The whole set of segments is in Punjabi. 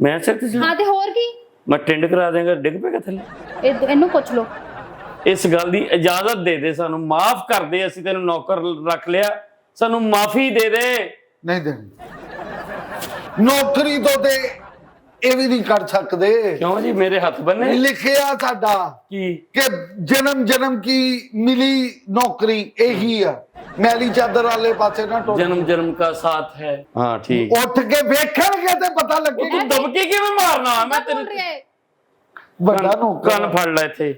मैं सिर ते हाँ ते होर की मैं टिंड करा देंगा, डिग पेगा थल्ले। इनू पुछ लो। इस गल दी इजाजत दे दे, सानू माफ कर दे, असीं तैनूं नौकर रख लिया, सानू माफी दे दे। नहीं देनी नौकरी तो ते ਇਹ ਵੀ ਨਹੀਂ ਕਰ ਸਕਦੇ। क्यों जी मेरे हथ बन्ने लिखिया साडा की कि जन्म जन्म की मिली नौकरी यही है। मैली चादर वाले पासे ना टोट जन्म जन्म का साथ है। हाँ ठीक। उठ के वेखणगे ते पता तू लगेगा। दबके किवें मारना मैं बोल तेरे रही है बड़ा नौकर ਕੰਨ ਫੜ ਲੈ ਇੱਥੇ।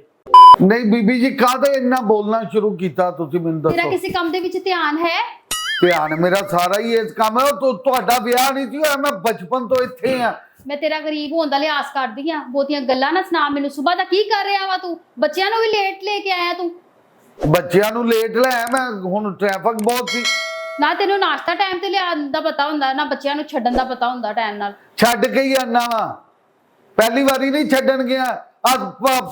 नहीं बीबी जी काहदे इन्ना बोलना शुरू किया तुसी मैनूं तेरा दसो। किसी काम दे विच ध्यान है? ध्यान मेरा सारा ही इस काम है। तो ਤੁਹਾਡਾ ਵਿਆਹ ਨਹੀਂ ਸੀ ਹੋਇਆ, मैं बचपन तो ਇੱਥੇ ਆ। मैं तेरा गरीब होने का लिहाज करदी हां, बहुतियां गल्लां ना सुना मैनूं। सुबह दा की कर रहा वा तू? बच्चियां नूं भी लेट लेके आया तू। ਬੱਚਿਆਂ ਨੂੰ ਲੇਟ ਲੈ ਮੈਂ ਹੁਣ ਟ੍ਰੈਫਿਕ ਬਹੁਤ ਸੀ। ना तेनों नाश्ता टाइम ते लियान दा पता हुंदा, ना बच्चियां नूं छड्डण दा पता हुंदा टाइम नाल। ਛੱਡ ਕੇ ਹੀ ਆਨਾ ਵਾ, ਪਹਿਲੀ ਵਾਰੀ ਨਹੀਂ ਛੱਡਣ ਗਿਆ। ਆ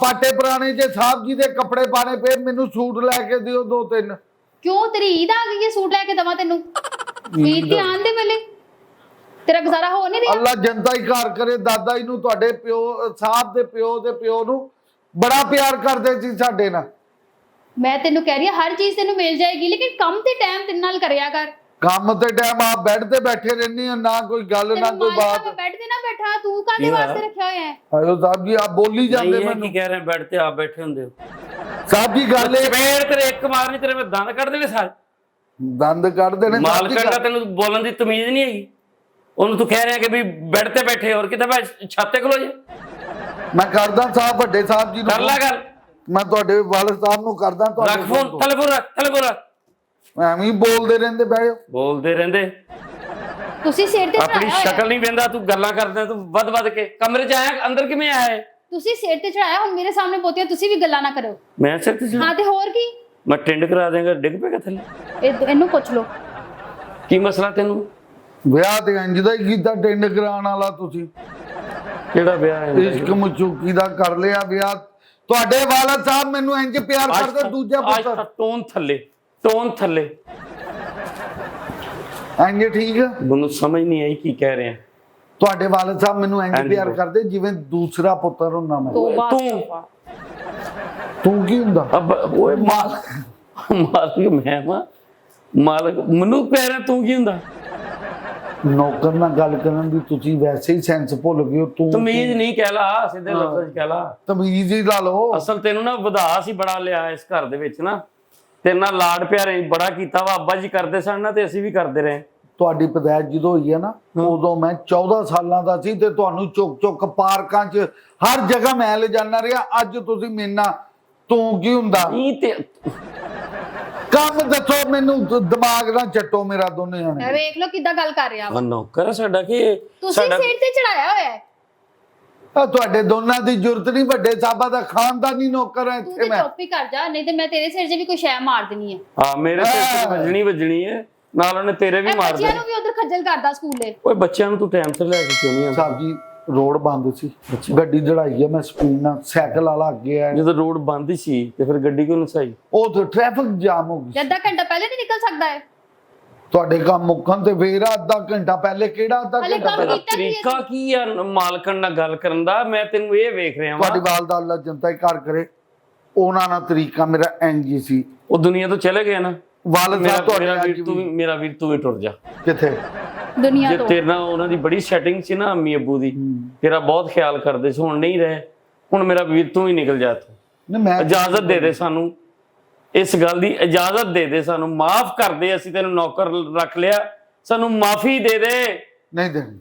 ਪਾਟੇ ਪੁਰਾਣੇ ਜੇ ਸਾਹਿਬ ਜੀ ਦੇ ਕੱਪੜੇ ਪਾਣੇ ਪਏ, ਮੈਨੂੰ ਸੂਟ ਲੈ ਕੇ ਦਿਓ 2-3। क्यों तेरी ईद आ गई है, सूट लेके दवा तेनू? ईद ते आन दे वेले तेरा गुजारा हो नहीं रहा। ਅੱਲਾ ਜਨਤਾ ਹੀ ਘਰ ਕਰੇ। ਦਾਦਾ ਜੀ ਨੂੰ ਤੁਹਾਡੇ ਪਿਓ ਸਾਹਿਬ ਦੇ ਪਿਓ ਨੂੰ ਬੜਾ ਪਿਆਰ ਕਰਦੇ ਸੀ ਸਾਡੇ ਨਾਲ। मैं तेनू कह रही हूं हर चीज तेनू मिल जाएगी, लेकिन कम ते टाइम तेरे नाल करया कर। ਕੰਮ ਤੇ ਟਾਈਮ ਆ ਬੈੱਡ ਤੇ ਬੈਠੇ ਰਹਿੰਦੇ ਆ, ਨਾ ਕੋਈ ਗੱਲ ਨਾ ਕੋਈ ਬਾਤ। बेड ते ना बैठा, तू कादे वास्ते रखया होया है? ਆਇਓ ਸਾਹਿਬ ਜੀ ਆਪ ਬੋਲੀ ਜਾਂਦੇ नहीं, ਮੈਨੂੰ। की कह रहे हैं, बैठ ते आप बैठे होंदे हो। ਸਾਹਿਬ ਜੀ ਗੱਲ ਇਹ पेड़ तेरे एक मारनी तेरे में दंद कट देने सारे। ਦੰਦ ਕੱਢਦੇ ਨੇ ਸਾਹਿਬ ਜੀ। ਮਾਲਕਾਂ ਦਾ ਤੈਨੂੰ ਬੋਲਣ ਦੀ ਤਮੀਜ਼ ਨਹੀਂ ਹੈਗੀ। ਉਹਨੂੰ ਤੂੰ ਕਹਿ ਰਿਹਾ ਕਿ ਵੀ ਬੈੱਡ ਤੇ ਬੈਠੇ ਹੋਰ ਕਿਤੇ ਬੈ ਛੱਤ ਤੇ ਖਲੋ ਜਾ। ਮੈਂ ਕਰਦਾ ਸਾਹਿਬ ਵੱਡੇ ਸਾਹਿਬ ਜੀ ਨੂੰ ਕਰ ਲੈ ਗੱਲ। ਮੈਂ ਤੁਹਾਡੇ ਵਾਲਿਦ ਸਾਹਿਬ ਨੂੰ ਕਰਦਾ ਰੱਖ ਤੁਹਾਡੇ ਫੋਨ, ਟੈਲੀਫੋਨ ਰੱਖ। ਐਵੇਂ ਹੀ ਬੋਲਦੇ ਰਹਿੰਦੇ ਬਹਿ ਬੋਲਦੇ ਰਹਿੰਦੇ, ਤੁਸੀਂ ਸਿਰ ਤੇ ਆਪਣੀ ਚੜਾਇਆ ਸ਼ਕਲ ਨਹੀਂ ਵੇਂਦਾ, ਤੂੰ ਗੱਲਾਂ ਕਰਦਾ, ਤੂੰ ਵੱਧ ਕੇ ਕਮਰੇ 'ਚ ਆਇਆ, ਅੰਦਰ ਕਿਵੇਂ ਆਇਆ ਹੈ? ਤੁਸੀਂ ਸਿਰ ਤੇ ਚੜਾਇਆ, ਹੁਣ ਮੇਰੇ ਸਾਹਮਣੇ ਪੋਤੀਆਂ ਤੁਸੀਂ ਵੀ ਗੱਲਾਂ ਨਾ ਕਰੋ। ਮੈਂ ਸਿਰ ਤੇ ਹਾਂ ਤੇ ਹੋਰ ਕੀ? ਮੈਂ ਟਿੰਡ ਕਰਾ ਦੇਂਗਾ, ਡਿੱਗ ਪਏਗਾ ਥੱਲੇ। ਇਹਨੂੰ ਪੁੱਛ ਲੋ ਕੀ ਮਸਲਾ ਤੈਨੂੰ? ਵਿਆਹ ਤੇ ਇੰਜ ਦਾ ਹੀ ਕੀਤਾ ਟਿੰਡ ਕਰਾਉਣ ਵਾਲਾ ਤੁਸੀਂ। ਕਿਹੜਾ ਵਿਆਹ ਹੈ? ਇਸ਼ਕ ਮਚੂਕੀ ਦਾ ਕਰ ਲਿਆ ਵਿਆਹ। ਤੁਹਾਡੇ ਵਾਲਿਦ ਸਾਹਿਬ ਮੈਨੂੰ ਇੰਜ ਪਿਆਰ ਕਰਦੇ, ਦੂਜਾ ਪੁੱਤਰ ਟੋਨ ਥੱਲੇ ਇੰਜ ਠੀਕ ਆ। ਮੈਨੂੰ ਸਮਝ ਨਹੀਂ ਆਈ ਕੀ ਕਹਿ ਰਹੇ ਆ। ਤੁਹਾਡੇ ਵਾਲਿਦ ਸਾਹਿਬ ਮੈਨੂੰ ਇੰਜ ਪਿਆਰ ਕਰਦੇ ਜਿਵੇਂ ਦੂਸਰਾ ਪੁੱਤਰ ਹੁੰਦਾ ਮੈਂ। ਤੂੰ ਕੀ ਹੁੰਦਾ? ਅਬ ਓਏ ਮਾਲਕ ਮੈਂ ਮਾਲਕ ਮੈਨੂੰ ਕਹਿ ਰਿਹਾ ਤੂੰ ਕੀ ਹੁੰਦਾ? ਨੌਕਰ ਨਾਲ ਗੱਲ ਕਰਨ ਦੀ ਤੁਸੀਂ ਵੈਸੇ ਹੀ ਸੈਂਸ ਭੁੱਲ ਗਏ ਹੋ। ਤੂੰ ਤਮੀਜ਼ ਨਹੀਂ ਕਹਿ ਲਾ, ਸਿੱਧੇ ਲਫ਼ਜ਼ਾਂ 'ਚ ਕਹਿ ਲਾ। ਤਮੀਜ਼ ਹੀ ਲਾ ਲਓ। ਅਸਲ ਤੈਨੂੰ ਨਾ ਵਧਾ ਸੀ ਬੜਾ ਲਿਆ ਇਸ ਘਰ ਦੇ ਵਿੱਚ ਨਾ, ਤੇਰੇ ਨਾਲ ਲਾਡ ਪਿਆਰੇ ਬੜਾ ਕੀਤਾ ਵਾ। ਅੱਬਾ ਜੀ ਕਰਦੇ ਸਨ ਨਾ ਤੇ ਅਸੀਂ ਵੀ ਕਰਦੇ ਰਹੇ। ਤੁਹਾਡੀ ਪਦਾਇਸ਼ ਜਦੋਂ ਹੋਈ ਹੈ ਨਾ, ਉਦੋਂ ਮੈਂ 14 ਸਾਲਾਂ ਦਾ ਸੀ ਤੇ ਤੁਹਾਨੂੰ ਚੁੱਕ ਪਾਰਕਾਂ 'ਚ ਹਰ ਜਗ੍ਹਾ ਮੈਂ ਲੈ ਜਾਣਾ ਰਿਹਾ। ਅੱਜ ਤੁਸੀਂ ਮੇਰੇ ਨਾਲ ਤੂੰ ਕੀ ਹੁੰਦਾ? ਕੰਮ ਦੱਸੋ ਮੈਨੂੰ, ਦਿਮਾਗ ਨਾ ਚੱਟੋ ਮੇਰਾ ਦੋਨੇ ਜਣੇ। ਵੇਖ ਲੋ ਕਿੱਦਾਂ ਗੱਲ ਕਰ ਰਿਹਾ ਵਾ। ਨੌਕਰ ਸਾਡਾ ਕੀ ਤੁਸੀਂ ਸਿਰ ਤੇ ਚੜਾਇਆ ਹੋਇਆ ਹੈ। ਤੁਹਾਡੇ ਦੋਨਾਂ ਦੀ ਜ਼ਰੂਰਤ ਨਹੀਂ, ਵੱਡੇ ਸਾਹਿਬਾਂ ਦਾ ਖਾਨਦਾਨੀ ਨੌਕਰ ਹੈ ਤੂੰ ਇੱਥੇ ਤੇ ਮੈਂ। ਚੁੱਪ ਹੀ ਕਰ ਜਾ, ਨਹੀਂ ਤੇ ਮੈਂ ਤੇਰੇ ਸਿਰ 'ਚ ਵੀ ਕੋਈ ਸ਼ੈ ਮਾਰ ਦੇਣੀ ਹੈ। ਹਾਂ ਮੇਰੇ ਸਿਰ ਤੇ ਵੱਜਣੀ ਹੈ, ਨਾਲ ਉਹਨੇ ਤੇਰੇ ਵੀ ਮਾਰ ਬੱਚਿਆਂ ਦੇ। ਨੂੰ ਵੀ ਉਧਰ ਖੱਜਲ ਕਰਦਾ ਸਕੂਲੇ। ਓਏ ਬੱਚਿਆਂ ਨੂੰ ਤੂੰ ਟਾਈਮ ਤੇ ਲੈ ਕੇ ਕਿਉਂ ਨਹੀਂ ਆਉਂਦਾ? ਸਾਹਿਬ ਜੀ ਰੋਡ ਬੰਦ ਸੀ, ਗੱਡੀ ਦੜਾਈ ਹੈ ਮੈਂ ਸਪੀਡ ਨਾਲ, ਸਾਈਕਲ ਵਾਲਾ ਅੱਗੇ ਆਇਆ। ਜਦੋਂ ਰੋਡ ਬੰਦ ਹੀ ਸੀ ਤੇ ਫਿਰ ਗੱਡੀ ਕਿਉਂ ਨਸਾਈ? ਉਹ ਤੇ ਟ੍ਰੈਫਿਕ ਜਾਮ ਹੋ ਗਈ। ਅੱਧਾ ਘੰਟਾ ਪਹਿਲੇ ਨਹੀਂ ਨਿਕਲ ਸਕਦਾ ਹੈ? ਤੁਹਾਡੇ ਕੰਮ ਮੁੱਕਣ ਤੇ ਫੇਰ ਅੱਧਾ ਘੰਟਾ ਪਹਿਲੇ। ਕਿਹੜਾ ਅੱਧਾ ਹਲੇ ਘੰਟਾ ਕੰਮ ਪਹਿਲੇ? ਕੀਤਾ ਨਹੀਂ ਤਰੀਕਾ ਕੀ ਆ ਮਾਲਕਣ ਨਾਲ ਗੱਲ ਕਰਨ ਦਾ? ਮੈਂ ਤੈਨੂੰ ਇਹ ਵੇਖ ਰਿਹਾ ਤੁਹਾਡੀ ਵਾਂ, ਵਾਲਦਾ ਅੱਲਾ ਜਨਤਾ ਹੀ ਘਰ ਕਰੇ, ਉਹਨਾਂ ਨਾਲ ਤਰੀਕਾ ਮੇਰਾ ਇੰਜ ਹੀ ਸੀ। ਉਹ ਦੁਨੀਆ ਤੋਂ ਚਲੇ ਗਏ ਨਾ। ਵਾਲਦ ਸਾਹਿਬ ਤੁਹਾਡੇ ਅੱਜ ਤੂੰ ਵੀ ਟੁਰ ਜਾ ਕਿੱਥੇ? ਦੁਨੀਆ ਜੇ ਤੋਂ। ਤੇਰੇ ਨਾਲ ਉਹਨਾਂ ਦੀ ਬੜੀ ਸੈਟਿੰਗ ਸੀ ਨਾ ਅੰਮੀ ਅੱਬੂ ਦੀ, ਤੇਰਾ ਬਹੁਤ ਖਿਆਲ ਕਰਦੇ ਸੀ, ਹੁਣ ਨਹੀਂ ਰਹੇ। ਹੁਣ ਮੇਰਾ ਵੀਰ ਤੂੰ ਹੀ ਨਿਕਲ ਜਾ ਇੱਥੋਂ। ਨਹੀਂ ਮੈਂ ਇਜਾਜ਼ਤ ਦੇ ਦੇ ਸਾਨੂੰ, ਇਸ ਗੱਲ ਦੀ ਇਜਾਜ਼ਤ ਦੇ ਦੇ, ਸਾਨੂੰ ਮਾਫ ਕਰ ਦੇ, ਅਸੀਂ ਤੈਨੂੰ ਨੌਕਰ ਰੱਖ ਲਿਆ, ਸਾਨੂੰ ਮਾਫੀ ਦੇ ਦੇ। ਨਹੀਂ ਦੇਣੀ।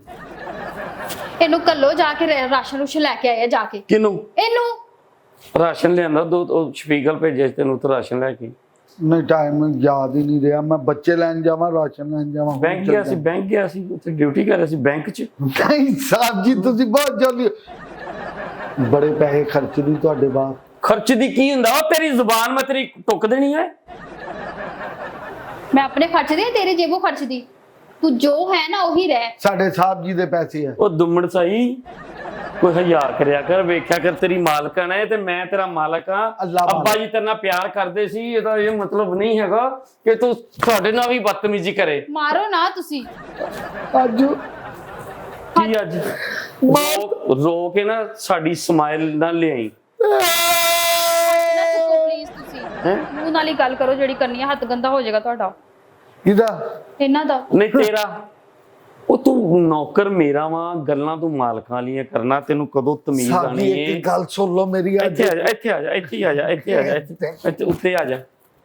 ਇਹਨੂੰ ਕੱਲੋ ਜਾ ਕੇ ਰਾਸ਼ਨ ਰੂਸ਼ਨ ਲੈ ਕੇ ਆਇਆ ਜਾ ਕੇ। ਕਿਨੂੰ? ਇਹਨੂੰ ਰਾਸ਼ਨ ਲਿਆਂਦਾ, ਦੋ ਸ਼ਫੀਕਲ ਭੇਜਿਆ ਸੀ ਤੈਨੂੰ ਤਾਂ ਰਾਸ਼ਨ ਲੈ ਕੇ। ਨਹੀਂ ਟਾਈਮ ਯਾਦ ਹੀ ਨਹੀਂ ਰਿਹਾ। ਮੈਂ ਬੱਚੇ ਲੈਣ ਜਾਵਾਂ, ਰਾਸ਼ਨ ਲੈਣ ਜਾਵਾਂ। ਬੈਂਕ ਗਿਆ ਸੀ ਉੱਥੇ ਡਿਊਟੀ ਕਰ ਰਿਹਾ ਸੀ ਬੈਂਕ 'ਚ। ਨਹੀਂ ਸਾਹਿਬ ਜੀ ਤੁਸੀਂ ਬਹੁਤ ਜਲਦੀ ਬੜੇ ਪੈਸੇ ਖਰਚਦੀ ਤੁਹਾਡੇ ਬਾਹਰ। ਖਰਚ ਦੀ ਕੀ ਹੁੰਦਾ? ਉਹ ਤੇਰੀ ਜ਼ੁਬਾਨ ਮੈਂ ਤੇਰੀ ਟੁੱਕ ਦੇਣੀ ਹੈ। ਮੈਂ ਆਪਣੇ ਖਰਚਦੀ ਹਾਂ, ਤੇਰੇ ਜੇਬੋਂ ਖਰਚਦੀ। ਤੂੰ ਜੋ ਹੈ ਨਾ ਉਹੀ ਰਹਿ। ਸਾਡੇ ਸਾਹਿਬ ਜੀ ਦੇ ਪੈਸੇ ਆ। ਉਹ ਦੁੰਮੜ ਸਾਈ ਕੋਈ ਹਜ਼ਾਰ ਕਰਿਆ ਕਰ, ਵੇਖਿਆ ਕਰ ਤੇਰੀ ਮਾਲਕਣ ਹੈ ਤੇ ਮੈਂ ਤੇਰਾ ਮਾਲਕ ਆ। ਅੱਬਾ ਜੀ ਤੇਰੇ ਨਾਲ ਪਿਆਰ ਕਰਦੇ ਸੀ, ਇਹਦਾ ਇਹ ਮਤਲਬ ਨਹੀਂ ਹੈਗਾ ਕਿ ਤੂੰ ਤੁਹਾਡੇ ਨਾਲ ਵੀ ਬਦਤਮੀਜ਼ੀ ਕਰੇ। ਮਾਰੋ ਨਾ ਤੁਸੀਂ। ਅੱਜ ਕੀ ਅੱਜ ਰੋ ਕੇ ਨਾ ਸਾਡੀ ਸਮਾਈਲ ਨਾਲ ਲਿਆਈ। ਨਾ ਚੁੱਕੋ ਪਲੀਜ਼, ਤੁਸੀਂ ਮੂੰਹ ਨਾਲ ਹੀ ਗੱਲ ਕਰੋ ਜਿਹੜੀ ਕਰਨੀ ਹੈ, ਹੱਥ ਗੰਦਾ ਹੋ ਜਾਏਗਾ ਤੁਹਾਡਾ। ਕਿਹਦਾ? ਇਹਨਾਂ ਦਾ। ਨਹੀਂ ਤੇਰਾ। ਉਹ ਤੂੰ ਨੌਕਰ ਮੇਰਾ ਵਾਂ, ਗੱਲਾਂ ਤੂੰ ਮਾਲਕਾਂ ਵਾਲੀਆਂ ਕਰਨਾ, ਤੈਨੂੰ ਕਦੋਂ ਤਮੀਜ਼ ਆਣੀ ਸਾਡੀ ਹੈ? ਇੱਕ ਗੱਲ ਸੁਣ ਲਓ ਮੇਰੀ। ਇੱਥੇ ਆ ਜਾ, ਇੱਥੇ ਆ ਜਾ, ਇੱਥੇ ਆ ਜਾ, ਇੱਥੇ ਆ ਜਾ, ਇੱਥੇ ਉੱਤੇ ਆ ਜਾ।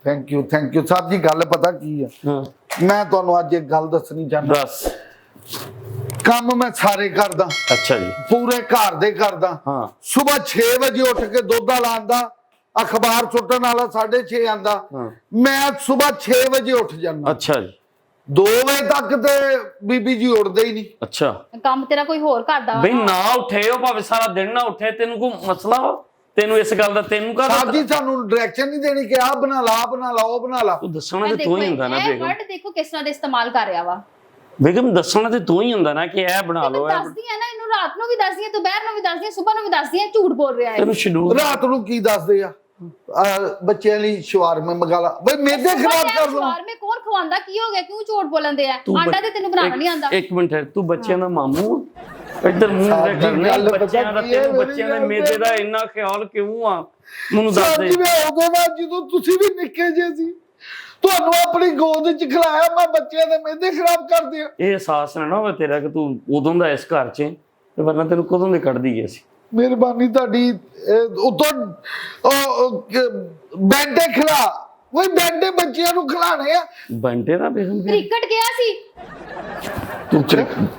Thank you Sahib ji. ਗੱਲ ਪਤਾ ਕੀ ਹੈ, ਹਾਂ ਮੈਂ ਤੁਹਾਨੂੰ ਅੱਜ ਇੱਕ ਗੱਲ ਦੱਸਣੀ ਚਾਹੁੰਦਾ। ਦੱਸ। ਕੰਮ ਮੈਂ ਸਾਰੇ ਕਰਦਾ, ਅੱਛਾ ਜੀ। ਪੂਰੇ ਘਰ ਦੇ ਕਰਦਾ। ਹਾਂ। ਸਵੇਰ 6 ਵਜੇ ਉੱਠ ਕੇ ਦੁੱਧ ਲਾਉਂਦਾ, ਅਖਬਾਰ ਸੁੱਟਣ ਵਾਲਾ 6:30 ਆਂਦਾ। ਮੈਂ ਸਵੇਰ 6 ਵਜੇ ਉੱਠ ਜਾਂਦਾ। ਅੱਛਾ ਜੀ। 2 ਵਜੇ ਤੱਕ ਤੇ ਬੀਬੀ ਜੀ ਉੱਠਦੇ ਹੀ ਨਹੀਂ। ਅੱਛਾ। ਕੰਮ ਤੇਰਾ ਕੋਈ ਹੋਰ ਕਰਦਾ ਬਈ ਨਾ ਉੱਠੇ ਉਹ ਭਾਵੇਂ ਸਾਰਾ ਦਿਨ ਨਾ ਉੱਠੇ, ਤੈਨੂੰ ਕੋਈ ਮਸਲਾ ਵਾ? ਤੈਨੂੰ ਇਸ ਗੱਲ ਦਾ ਤੈਨੂੰ ਸਾਹਿਬ ਜੀ ਸਾਨੂੰ ਡਾਇਰੈਕਸ਼ਨ ਨਹੀਂ ਦੇਣੀ ਕਿ ਆਹ ਬਣਾ ਲਾ, ਆਹ ਬਣਾ ਲਾ, ਉਹ ਬਣਾ ਲਾ। ਤੂੰ ਦੱਸਣਾ ਤੇ ਤੂੰ ਹੀ ਹੁੰਦਾ ਨਾ ਬੇਗਮ। ਵਰਡ ਦੇਖੋ ਕਿਸ ਤਰ੍ਹਾਂ ਦੇ ਇਸਤੇਮਾਲ ਕਰ ਰਿਹਾ ਵਾ ਬੇਗਮ। ਦੱਸਣਾ ਤੇ ਤੂੰ ਹੀ ਹੁੰਦਾ ਨਾ ਕਿ ਇਹ ਬਣਾ ਲਓ। ਦੱਸਦੀ ਹੈ ਨਾ, ਇਹਨੂੰ ਰਾਤ ਨੂੰ ਵੀ ਦੱਸਦੀ ਹੈ, ਦੁਪਹਿਰ ਨੂੰ ਵੀ ਦੱਸਦੀ ਹੈ, ਸਵੇਰ ਨੂੰ ਵੀ ਦੱਸਦੀ ਹੈ, ਝੂਠ ਬੋਲ ਰਿਹਾ ਹੈ। ਤੈਨੂੰ ਸ਼ਡਿਊਲ ਰਾਤ ਨੂੰ ਕੀ ਦੱਸਦੇ ਆ? ਬੱਚਿਆਂ ਲਈ ਸ਼ਵਾਰਮੇ ਮੰਗਾ ਲਾ। ਬਈ ਮੇਦੇ ਖਰਾਬ ਕਰ ਲਓ। ਸ਼ਵਾਰਮੇ ਕੌਣ ਖਵਾਉਂਦਾ? ਕੀ ਹੋ ਗਿਆ? ਕਿਉਂ ਝੂਠ ਬੋਲਣਦੇ ਆ? ਆਂਡਾ ਤੇ ਤੈਨੂੰ ਬਣਾਉਣਾ ਨਹੀਂ ਆਂਦਾ। ਇੱਕ ਮਿੰਟ ਤੂੰ ਬੱਚਿਆਂ ਦਾ ਮਾਮੂ ਇੱਧਰ ਮੂੰਹ ਦੇ ਕਰਨਾ। ਬੱਚਿਆਂ ਦਾ ਤੈਨੂੰ ਬੱਚਿਆਂ ਦੇ ਮੇਦੇ ਦਾ ਇੰਨਾ ਖਿਆਲ ਕਿਉਂ ਆ? ਮੈਨੂੰ ਦੱਸ ਦੇ। ਉਹਦੇ ਬਾਅਦ ਜਦੋਂ ਤੁਸੀਂ ਵੀ ਨਿੱਕੇ ਜਿਹੇ ਸੀ, ਤੁਹਾਨੂੰ ਆਪਣੀ ਗੋਦ 'ਚ ਖਿਲਾਇਆ, ਮੈਂ ਬੱਚਿਆਂ ਦੇ ਮੇਦੇ ਖਰਾਬ ਕਰ ਦਿਆ। ਇਹ ਅਹਿਸਾਸ ਨਾ ਹੋਵੇ ਤੇਰਾ ਕਿ ਤੂੰ ਉਦੋਂ ਦਾ ਇਸ ਘਰ 'ਚ, ਤੇ ਵਰਨਾ ਤੈਨੂੰ ਕਦੋਂ ਦੇ ਕੱਢਦੀ ਗਈ ਸੀ। ਮਿਹਰਬਾਨੀ ਤੁਹਾਡੀ। ਉਤੋਂ ਬੈਂਡੇ ਖਿਲਾ, ਉਹ ਬੈਂਡੇ ਬੱਚਿਆਂ ਨੂੰ ਖਿਲਾਣੇ ਆ। ਬੰਟੇ ਦਾ ਬੇਗਮ ਕ੍ਰਿਕਟ ਗਿਆ ਸੀ। ਤੂੰ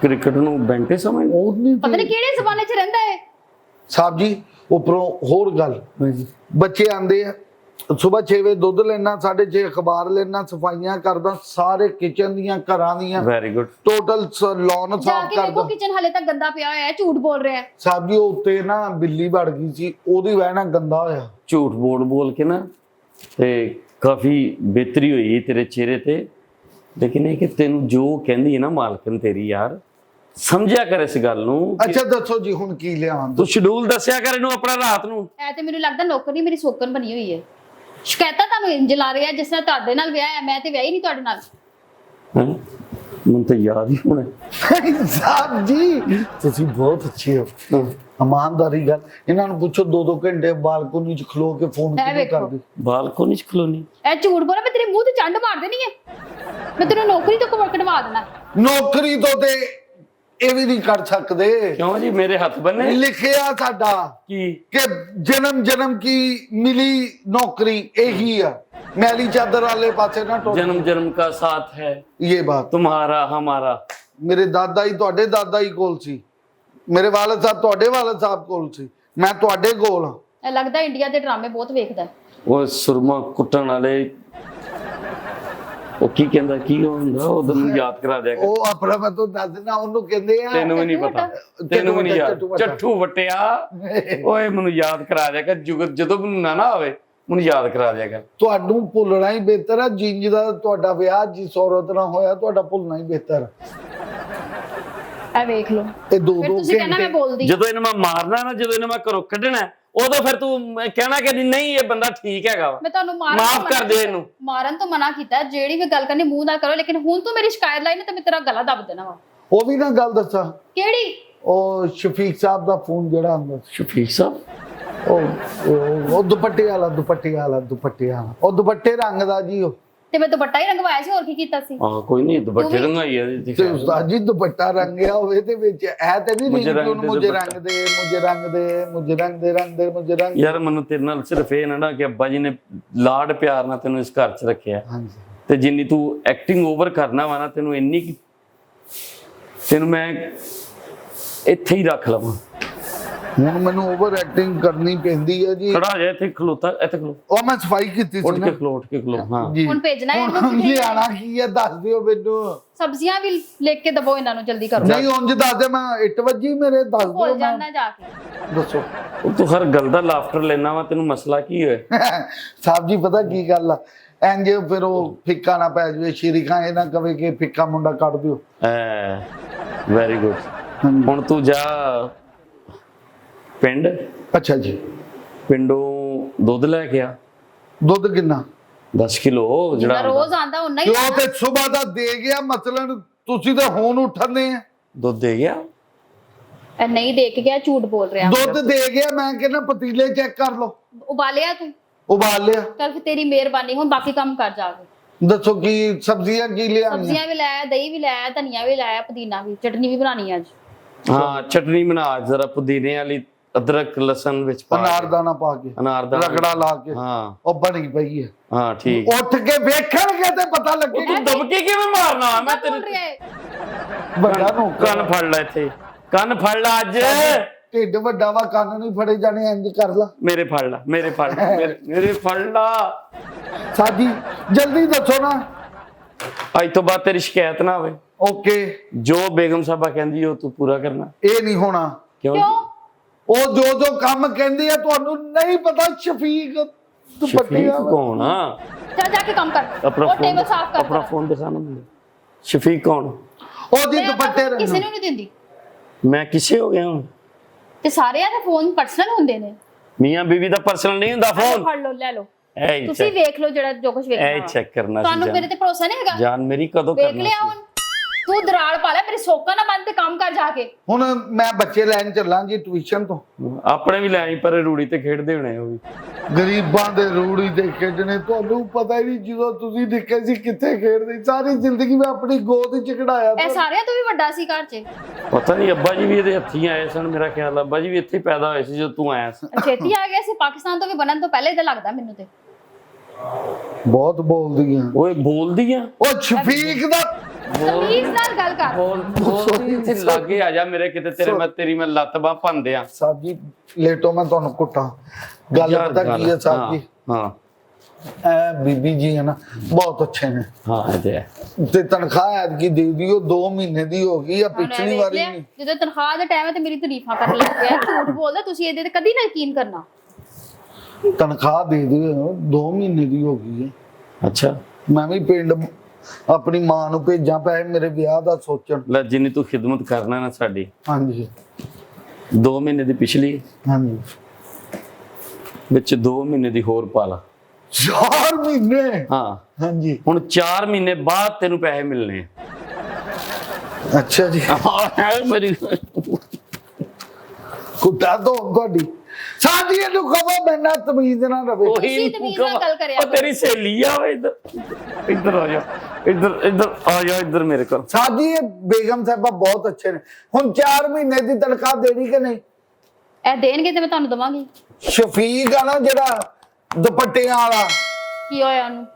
ਕ੍ਰਿਕਟ ਨੂੰ ਬੰਟੇ ਸਮਝ? ਪਤਾ ਨਹੀਂ ਕਿਹੜੇ ਜ਼ਮਾਨੇ 'ਚ ਰਹਿੰਦਾ ਹੈ ਸਾਹਿਬ ਜੀ। ਉੱਪਰੋਂ ਹੋਰ ਗੱਲ, ਬੱਚੇ ਆਂਦੇ ਆ ਸਵੇਰ 6 ਵਜੇ ਦੁੱਧ ਲੈਣਾ, 6:30 ਅਖਬਾਰ ਲੈਣਾ, ਸਫਾਈਆਂ ਕਰਦਾ, ਸਾਰੇ ਕਿਚਨ ਦੀਆਂ ਘਰਾਂ ਦੀਆਂ। Very good. ਟੋਟਲ ਲੌਨ ਸਾਫ਼ ਕਰਦਾ। ਕਿਚਨ ਹਲੇ ਤੱਕ ਗੰਦਾ ਪਿਆ ਹੋਇਆ ਹੈ, ਝੂਠ ਬੋਲ ਰਿਹਾ ਹੈ। ਸਾਹਿਬ ਜੀ ਉੱਤੇ ਨਾ ਬਿੱਲੀ ਵੜ ਗਈ ਸੀ, ਉਹਦੀ ਵਜ੍ਹਾ ਨਾਲ ਗੰਦਾ ਹੋਇਆ। ਝੂਠ ਬੋਲ ਕੇ ਨਾ ਤੇ ਕਾਫੀ ਬਿਹਤਰੀ ਹੋਈ ਤੇਰੇ ਚਿਹਰੇ ਤੇ। ਲੇਕਿਨ ਇਹ ਕਿ ਤੈਨੂੰ ਜੋ ਕਹਿੰਦੀ ਹੈ ਨਾ ਮਾਲਕਨ ਤੇਰੀ, ਯਾਰ ਸਮਝਿਆ ਕਰ ਇਸ ਗੱਲ ਨੂੰ। ਅੱਛਾ ਦੱਸੋ ਜੀ ਹੁਣ ਕੀ ਲਿਆਵਾਂ? ਤੂੰ ਸ਼ਡਿਊਲ ਦੱਸਿਆ ਕਰ ਇਹਨੂੰ ਆਪਣਾ ਰਾਤ ਨੂੰ। ਐ ਤੇ ਮੈਨੂੰ ਲੱਗਦਾ ਨੌਕਰ ਨਹੀਂ, ਮੇਰੀ ਸੋਕਨ ਬਣੀ ਹੋਈ ਹੈ। ਸ਼ਿਕਾਇਤਾਂ ਤੁਹਾਨੂੰ ਇੰਜ ਲਾ ਰਿਹਾ ਜਿਸ ਤਰ੍ਹਾਂ ਤੁਹਾਡੇ ਨਾਲ ਵਿਆਹ ਹੈ। ਮੈਂ ਤੇ ਵਿਆਹੀ ਨਹੀਂ ਤੁਹਾਡੇ ਨਾਲ। ਮੈਨੂੰ ਤਾਂ ਯਾਦ ਹੀ ਹੋਣਾ। ਸਾਹਿਬ ਜੀ ਤੁਸੀਂ ਬਹੁਤ ਅੱਛੇ ਹੋ। ਇਮਾਨਦਾਰੀ ਗੱਲ, ਇਹਨਾਂ ਨੂੰ ਪੁੱਛੋ 2-2 ਘੰਟੇ ਬਾਲਕੋਨੀ 'ਚ ਖਲੋ ਕੇ ਫੋਨ ਕਿਉਂ ਕਰਦੇ? ਬਾਲਕੋਨੀ 'ਚ ਖਲੋਨੀ? ਇਹ ਝੂਠ ਬੋਲ, ਮੈਂ ਤੇਰੇ ਮੂੰਹ ਤੇ ਚੰਡ ਮਾਰ ਦੇਣੀ ਹੈ। ਮੈਂ ਤੈਨੂੰ ਨੌਕਰੀ ਤੋਂ ਕਢਵਾ ਦੇਣਾ। ਨੌਕਰੀ ਤੋਂ ਤੇ ਇਹ ਵੀ ਨਹੀਂ ਕਰ ਸਕਦੇ। ਕਿਉਂ ਜੀ? ਮੇਰੇ ਹੱਥ ਬੰਨੇ ਲਿਖਿਆ ਸਾਡਾ ਕੀ ਕਿ ਜਨਮ ਕੀ ਮਿਲੀ ਨੌਕਰੀ ਇਹੀ ਆ। मैली चादर वाले पासे ना टोट। जन्म जन्म का साथ है ये बात तुम्हारा हमारा। मेरे दादा ही ਤੁਹਾਡੇ ਦਾਦਾ ਹੀ ਕੋਲ ਸੀ, ਮੇਰੇ ਵਾਲਦ ਸਾਹਿਬ ਤੁਹਾਡੇ ਵਾਲਦ ਸਾਹਿਬ ਕੋਲ ਸੀ, ਮੈਂ ਤੁਹਾਡੇ ਕੋਲ ਹਾਂ। ਇਹ ਲੱਗਦਾ ਇੰਡੀਆ ਦੇ ਡਰਾਮੇ ਬਹੁਤ ਵੇਖਦਾ। ਉਹ ਸੁਰਮਾ ਕੁੱਟਣ ਵਾਲੇ ਉਹ ਕੀ ਕਹਿੰਦਾ ਕੀ ਹੁੰਦਾ ਉਹਦੋਂ ਨੂੰ ਯਾਦ ਕਰਾ ਦਿਆ ਕਰ। ਉਹ ਆਪਣਾ ਮੈਂ ਤਾਂ ਦੱਸ ਦਿੰਦਾ ਉਹਨੂੰ ਕਹਿੰਦੇ ਆ। ਤੈਨੂੰ ਵੀ ਨਹੀਂ ਪਤਾ, ਤੈਨੂੰ ਵੀ ਨਹੀਂ ਯਾਦ। ਚੱਠੂ ਵਟਿਆ ਓਏ ਮੈਨੂੰ ਯਾਦ ਕਰਾ ਦਿਆ ਕਰ, ਜੁਗਤ ਜਦੋਂ ਮੈਨੂੰ ਨਾ ਆਵੇ ਮੈਨੂੰ ਯਾਦ ਕਰਾ ਦਿਆ ਕਰ। ਤੁਹਾਨੂੰ ਭੁੱਲਣਾ ਹੀ ਬਿਹਤਰ ਹੈ। ਜਿੰਜ ਦਾ ਤੁਹਾਡਾ ਵਿਆਹ ਜਿਸ ਔਰਤ ਨਾਲ ਹੋਇਆ ਤੁਹਾਡਾ ਭੁੱਲਣਾ ਹੀ ਬਿਹਤਰ। ਇਹ ਵੇਖ ਲਓ ਇਹ ਦੋ ਤੁਸੀਂ ਕਹਿੰਦਾ ਮੈਂ ਬੋਲਦੀ ਜਦੋਂ ਇਹਨੂੰ ਮੈਂ ਮਾਰਨਾ ਨਾ, ਜਦੋਂ ਇਹਨੂੰ ਮੈਂ ਘਰੋਂ ਕੱਢਣਾ ਉਦੋਂ ਫਿਰ ਤੂੰ ਕਹਿਣਾ ਕਿ ਨਹੀਂ ਇਹ ਬੰਦਾ ਠੀਕ ਹੈਗਾ ਵਾ, ਮੈਂ ਤੁਹਾਨੂੰ ਮਾਫ ਕਰ ਦੇ ਇਹਨੂੰ। ਮਾਰਨ ਤੋਂ ਮਨਾ ਕੀਤਾ, ਜਿਹੜੀ ਵੀ ਗੱਲ ਕਰਨੀ ਮੂੰਹ ਨਾਲ ਕਰੋ, ਲੇਕਿਨ ਹੁਣ ਤੂੰ ਮੇਰੀ ਸ਼ਿਕਾਇਤ ਲਾਈ ਨਾ ਤੇ ਮੈਂ ਤੇਰਾ ਗਲਾ ਦੱਬ ਦੇਣਾ ਵਾ। ਉਹ ਵੀ ਨਾ ਗੱਲ ਦੱਸਾਂ ਕਿਹੜੀ? ਉਹ ਸ਼ਫੀਕ ਸਾਹਿਬ ਦਾ ਫੋਨ ਜਿਹੜਾ ਆਉਂਦਾ। ਸ਼ਫੀਕ ਸਾਹਿਬ ਉਹ ਦੁਪੱਟੇ ਵਾਲਾ ਉਹ ਦੁਪੱਟੇ ਰੰਗ ਦਾ ਜੀ। ਉਹ ਤੇ ਮੈਂ ਦੁਪੱਟਾ ਹੀ ਰੰਗਵਾਇਆ ਸੀ, ਹੋਰ ਕੀ ਕੀਤਾ ਸੀ? ਹਾਂ ਕੋਈ ਨਹੀਂ, ਦੁਪੱਟੇ ਰੰਗਾਈ ਹੈ ਤੇ ਉਸਤਾਦ ਜੀ ਦੁਪੱਟਾ ਰੰਗਿਆ ਹੋਵੇ ਤੇ ਵਿੱਚ ਇਹ ਤੇ ਨਹੀਂ ਮੁਝੇ ਰੰਗ। ਯਾਰ ਮੈਨੂੰ ਤੇਰੇ ਨਾਲ ਸਿਰਫ ਇਹ ਨਾ ਕਿ ਅੱਬਾ ਜੀ ਨੇ ਲਾਡ ਪਿਆਰ ਨਾਲ ਤੈਨੂੰ ਇਸ ਘਰ 'ਚ ਰੱਖਿਆ, ਤੇ ਜਿੰਨੀ ਤੂੰ ਐਕਟਿੰਗ ਓਵਰ ਕਰਨਾ ਵਾ ਨਾ, ਤੈਨੂੰ ਇੰਨੀ ਕਿ ਤੈਨੂੰ ਮੈਂ ਇੱਥੇ ਹੀ ਰੱਖ ਲਵਾਂ। ਹੁਣ ਮੈਨੂੰ ਓਵਰ ਐਕਟਿੰਗ ਕਰਨੀ ਪੈਂਦੀ ਹੈ ਜੀ। ਖੜਾ ਜਾ ਇੱਥੇ ਖਲੋਤਾ, ਇੱਥੇ ਖਲੋ। ਉਹ ਮੈਂ ਸਫਾਈ ਕੀਤੀ ਸੀ ਉੱਠ ਕੇ ਖਲੋ। ਹਾਂ ਹੁਣ ਭੇਜਣਾ ਹੈ ਇਹਨੂੰ। ਕੀ ਆਣਾ ਕੀ ਹੈ ਦੱਸ ਦਿਓ ਮੈਨੂੰ। ਸਬਜ਼ੀਆਂ ਵੀ ਲਿਖ ਕੇ ਦਬੋ ਇਹਨਾਂ ਨੂੰ, ਜਲਦੀ ਕਰੋ। ਨਹੀਂ ਉਂਝ ਦੱਸ ਦੇ, ਮੈਂ ਇੱਟ ਵੱਜੀ ਮੇਰੇ, ਦੱਸ ਦਿਓ। ਭੁੱਲ ਜਾਂਦਾ ਜਾ ਕੇ ਦੱਸੋ। ਤੂੰ ਹਰ ਗੱਲ ਦਾ ਲਾਫਟਰ ਲੈਣਾ ਵਾ, ਤੈਨੂੰ ਮਸਲਾ ਕੀ ਹੋਇਆ? ਸਾਹਿਬ ਜੀ ਪਤਾ ਕੀ ਗੱਲ ਆ, ਇੰਜ ਫਿਰ ਉਹ ਫਿੱਕਾ ਨਾ ਪੈ ਜਾਵੇ, ਸ਼ਰੀਕਾਂ ਇਹ ਨਾ ਕਵੇ ਕਿ ਫਿੱਕਾ ਮੁੰਡਾ ਕੱਢ ਦਿਓ। Very good. ਹੁਣ ਤੂੰ ਜਾ ਪਿੰਡ। ਅੱਛਾ ਜੀ। ਪਿੰਡੋਂ ਦੁੱਧ ਲੈ ਕੇ ਆ। ਦੁੱਧ ਕਿੰਨਾ? 10 ਕਿਲੋ ਜਿਹੜਾ ਰੋਜ਼ ਆਂਦਾ ਉਹਨਾਂ ਹੀ। ਕਿਉਂ ਤੇ ਸਵੇਰ ਦਾ ਦੇ ਗਿਆ, ਮਤਲਬ ਤੁਸੀਂ ਤਾਂ ਹੁਣ ਉੱਠਦੇ ਆ। ਦੁੱਧ ਦੇ ਗਿਆ ਇਹ ਨਹੀਂ ਦੇ ਕੇ ਗਿਆ, ਝੂਠ ਬੋਲ ਰਿਹਾ। ਦੁੱਧ ਦੇ ਗਿਆ, ਮੈਂ ਕਹਿੰਦਾ ਪਤੀਲੇ ਚੈੱਕ ਕਰ ਲਓ। ਉਬਾਲਿਆ ਤੂੰ? ਉਬਾਲ ਲਿਆ। ਚੱਲ ਫਿਰ ਤੇਰੀ ਮਿਹਰਬਾਨੀ, ਹੁਣ ਬਾਕੀ ਕੰਮ ਕਰ ਜਾ ਕੇ। ਦੱਸੋ ਕੀ ਸਬਜ਼ੀਆਂ ਕੀ ਲਿਆਉਣੀਆਂ? ਸਬਜ਼ੀਆਂ ਵੀ ਲਾਇਆ, ਦਹੀਂ ਵੀ ਲਾਇਆ, ਧਨੀਆ ਵੀ ਲਾਇਆ, ਪੁਦੀਨਾ ਵੀ, ਚਟਨੀ ਵੀ ਬਣਾਣੀ ਅੱਜ। ਹਾਂ ਚਟਨੀ ਬਣਾ ਜ਼ਰਾ ਪੁਦੀਨੇ ਵਾਲੀ, ਅਦਰਕ ਲਸਣ ਵਿੱਚ ਪਾ ਕੇ, ਅਨਾਰਦਾਨਾ ਪਾ ਕੇ, ਅਨਾਰਦਾਨਾ ਰਗੜਾ ਲਾ ਕੇ। ਹਾਂ ਉਹ ਬਣੀ ਪਈ ਹੈ। ਹਾਂ ਠੀਕ। ਉੱਠ ਕੇ ਵੇਖਣਗੇ ਤੇ ਪਤਾ ਲੱਗੇਗਾ। ਤੂੰ ਦਬਕੇ ਕਿਵੇਂ ਮਾਰਨਾ? ਮੈਂ ਬੋਲ ਤੇਰੇ ਰਿਹਾ ਹੈ। ਵੱਡਾ ਨੂੰ ਕੰਨ ਫੜ ਲੈ, ਇੱਥੇ ਕੰਨ ਫੜ ਲੈ ਅੱਜ। ਢਿੱਡ ਵੱਡਾ ਵਾ, ਕੰਨ ਨਹੀਂ ਫੜੇ ਜਾਣੇ, ਇੰਜ ਕਰ ਲਾ। ਮੇਰੇ ਫੜ ਲੈ, ਮੇਰੇ ਫੜ ਲੈ, ਮੇਰੇ ਫੜ ਲਾ। ਸਾਜੀ ਜਲਦੀ ਦੱਸੋ ਨਾ। ਅੱਜ ਤੋਂ ਬਾਅਦ ਤੇਰੀ ਸ਼ਿਕਾਇਤ ਨਾ ਹੋਵੇ। ਓਕੇ। ਜੋ ਬੇਗਮ ਸਾਹਿਬਾ ਕਹਿੰਦੀ ਉਹ ਤੂੰ ਪੂਰਾ ਕਰਨਾ। ਇਹ ਨਹੀਂ ਹੋਣਾ। ਕਿਉਂ? ਉਹ ਜੋ ਕੰਮ ਕਹਿੰਦੇ ਆ ਤੁਹਾਨੂੰ ਨਹੀਂ ਪਤਾ। ਸ਼ਫੀਕ ਦੁਪੱਟੇ ਸ਼ਫੀਕ ਆ। ਕੌਣ ਆ? ਚੱਲ ਜਾ ਕੇ ਕੰਮ ਕਰ, ਆਪਣਾ ਉਹ ਟੇਬਲ ਸਾਫ਼ ਕਰ। ਆਪਣਾ ਫੋਨ ਦਿਖਾਣਾ ਮੈਨੂੰ। ਸ਼ਫੀਕ ਕੌਣ? ਉਹਦੀ ਦੁਪੱਟੇ ਕਿਸੇ ਰਹਿਣ। ਨੂੰ ਨਹੀਂ ਦਿੰਦੀ ਮੈਂ ਕਿਸੇ ਹੋ ਗਿਆ ਹੁਣ? ਤੇ ਸਾਰਿਆਂ ਦੇ ਫੋਨ ਪਰਸਨਲ ਹੁੰਦੇ ਨੇ। ਮੀਆਂ ਬੀਵੀ ਦਾ ਪਰਸਨਲ ਨਹੀਂ ਹੁੰਦਾ ਫੋਨ। ਫੜ ਲਓ, ਲੈ ਲਓ, ਐ ਤੁਸੀਂ ਵੇਖ ਲਓ ਜਿਹੜਾ ਜੋ ਕੁਝ ਵੇਖਣਾ। ਐ ਚੈੱਕ ਕਰਨਾ ਸੀ ਤੁਹਾਨੂੰ ਜਾਨ। ਮੇਰੇ ਤੇ ਭਰੋਸਾ ਨਹੀਂ ਹੈਗਾ? ਜਾਨ ਮੇਰੀ ਕਦੋਂ ਵੇਖ ਕਰਨਾ ਲਿਆ ਸੀ? ਹੁਣ ਤੂੰ ਦਰਾੜ ਪਾ ਲੈ, ਮੇਰੀ ਸੋਕਾ ਨਾ ਬੰਦ ਤੇ ਕੰਮ ਕਰ ਜਾ ਕੇ। ਹੁਣ ਮੈਂ ਬੱਚੇ ਲੈਣ ਚੱਲਾਂ ਜੀ ਟਿਊਸ਼ਨ ਤੋਂ। ਆਪਣੇ ਵੀ ਲੈ ਆਈ, ਪਰ ਰੂੜੀ ਤੇ ਖੇਡਦੇ ਹੋਣੇ ਉਹ ਵੀ। ਗਰੀਬਾਂ ਦੇ ਰੂੜੀ ਦੇ ਖੇਡਣੇ ਤੁਹਾਨੂੰ ਪਤਾ ਹੀ ਨਹੀਂ। ਜਦੋਂ ਤੁਸੀਂ ਨਿੱਕੇ ਸੀ ਕਿੱਥੇ ਖੇਡਦੇ, ਸਾਰੀ ਜ਼ਿੰਦਗੀ ਮੈਂ ਆਪਣੀ ਗੋਦ 'ਚ ਕਢਾਇਆ। ਇਹ ਸਾਰਿਆਂ ਤੋਂ ਵੀ ਵੱਡਾ ਸੀ ਘਰ 'ਚ। ਪਤਾ ਨਹੀਂ ਅੱਬਾ ਜੀ ਵੀ ਇਹਦੇ ਹੱਥੀਂ ਆਏ ਸਨ। ਮੇਰਾ ਖਿਆਲ ਅੱਬਾ ਜੀ ਵੀ ਇੱਥੇ ਹੀ ਪੈਦਾ ਹੋਏ ਸੀ ਜਦੋਂ ਤੂੰ ਆਇਆ ਸੀ। ਛੇਤੀ ਆ ਗਿਆ ਸੀ, ਪਾਕਿਸਤਾਨ ਤੋਂ ਵੀ ਬਣਨ ਤੋਂ ਪਹਿਲੇ ਤਾਂ ਲੱਗਦਾ ਮੈਨੂੰ ਤੇ। ਬਹੁਤ ਬੋਲਦੀਆਂ। ਓਏ ਬੋਲਦੀ ਆ? ਉਹ ਸ਼ਫੀਕ ਦਾ ਤਮੀਜ਼ ਨਾਲ ਗੱਲ ਕਰ। ਬੋਲਦੀ ਇੱਥੇ ਲਾਗੇ ਆ ਜਾ ਮੇਰੇ, ਕਿਤੇ ਤੇਰੀ ਮੈਂ ਲੱਤ ਬਾਹ ਭੰਨਦਿਆਂ। ਸਾਹਿਬ ਜੀ ਲੇਟੋ, ਮੈਂ ਤੁਹਾਨੂੰ ਕੁੱਟਾਂ। ਗੱਲ ਪਤਾ ਕੀ ਹੈ ਸਾਹਿਬ ਜੀ? ਹਾਂ ਇਹ ਬੀਬੀ ਜੀ ਹੈ ਨਾ, ਬਹੁਤ ਅੱਛੇ ਨੇ। ਹਾਂ ਇਹ ਤੇ ਹੈ। ਤੇ ਤਨਖਾਹ ਐਤਕੀ ਦੇ ਦਿਓ, 2 ਮਹੀਨੇ ਦੀ ਹੋ ਗਈ ਆ, ਪਿਛਲੀ ਵੇਖ ਵਾਰੀ ਲਿਆ, ਨਹੀਂ। ਜਦੋਂ ਤਨਖਾਹ ਦਾ ਟਾਈਮ ਹੈ ਤੇ ਮੇਰੀ ਤਾਰੀਫਾਂ ਕਰਨ ਲੱਗ ਪਿਆ। ਝੂਠ ਬੋਲਦਾ ਤੁਸੀਂ, ਇਹਦੇ ਤੇ ਕਦੀ ਨਾ ਯਕੀਨ ਕਰਨਾ। ਤਨਖਾਹ ਦੇ ਦਿਓ, 2 ਮਹੀਨੇ ਦੀ ਹੋ ਗਈ ਹੈ। ਅੱਛਾ ਮੈਂ ਵੀ ਪਿੰਡ ਆਪਣੀ ਮਾਂ ਨੂੰ ਭੇਜਾਂ ਪੈਸੇ ਮੇਰੇ ਵਿਆਹ ਦਾ ਸੋਚਣ। ਲੈ ਜਿੰਨੀ ਤੂੰ ਖਿਦਮਤ ਕਰਨਾ ਨਾ ਸਾਡੀ, ਹਾਂਜੀ 2 ਮਹੀਨੇ ਦੀ ਪਿਛਲੀ ਹਾਂਜੀ। ਵਿੱਚ 2 ਮਹੀਨੇ ਦੀ ਹੋਰ ਪਾ ਲਾ। 4 ਮਹੀਨੇ? ਹਾਂ ਹਾਂਜੀ। ਹੁਣ 4 ਮਹੀਨੇ ਬਾਅਦ ਤੈਨੂੰ ਪੈਸੇ ਮਿਲਣੇ ਆ। ਅੱਛਾ ਜੀ। ਮੇਰੀ ਕੁੱਟਾ ਤੋਂ ਤੁਹਾਡੀ ਸਾਡੀ ਇਹਨੂੰ ਕਹੋ ਮੈਨਾਂ ਤਮੀਜ਼ ਨਾ ਰਵੇ। ਤੁਸੀਂ ਤਮੀਜ਼ ਨਾਲ ਗੱਲ ਕਰਿਆ ਉਹ ਤੇਰੀ ਸਹੇਲੀ ਆ ਵੇ। ਇੱਧਰ ਆ ਜਾ, ਇੱਧਰ ਆ ਜਾ, ਇੱਧਰ ਮੇਰੇ ਕੋਲ। ਸਾਡੀ ਇਹ ਬੇਗਮ ਸਾਹਿਬਾ ਬਹੁਤ ਅੱਛੇ ਨੇ। ਹੁਣ 4 ਮਹੀਨੇ ਦੀ ਤਨਖਾਹ ਦੇਣੀ ਕਿ ਨਹੀਂ? ਇਹ ਦੇਣਗੇ ਤੇ ਮੈਂ ਤੁਹਾਨੂੰ ਦਵਾਂਗੀ। ਸ਼ਫੀਕ ਆ ਨਾ ਜਿਹੜਾ ਦੁਪੱਟਿਆਂ ਵਾਲਾ, ਕੀ ਹੋਇਆ ਉਹਨੂੰ?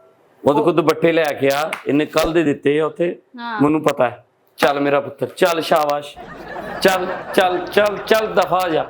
ਉਹਦੇ ਕੋਲ ਦੁਪੱਟੇ ਲੈ ਕੇ ਆ, ਇਹਨੇ ਕੱਲ ਦੇ ਦਿੱਤੇ ਆ ਉੱਥੇ। ਹਾਂ। ਮੈਨੂੰ ਪਤਾ ਹੈ। ਚੱਲ ਮੇਰਾ ਪੁੱਤਰ, ਚੱਲ ਸ਼ਾਬਾਸ਼, ਚੱਲ ਚੱਲ ਚੱਲ ਚੱਲ ਦਫਾ ਜਾ।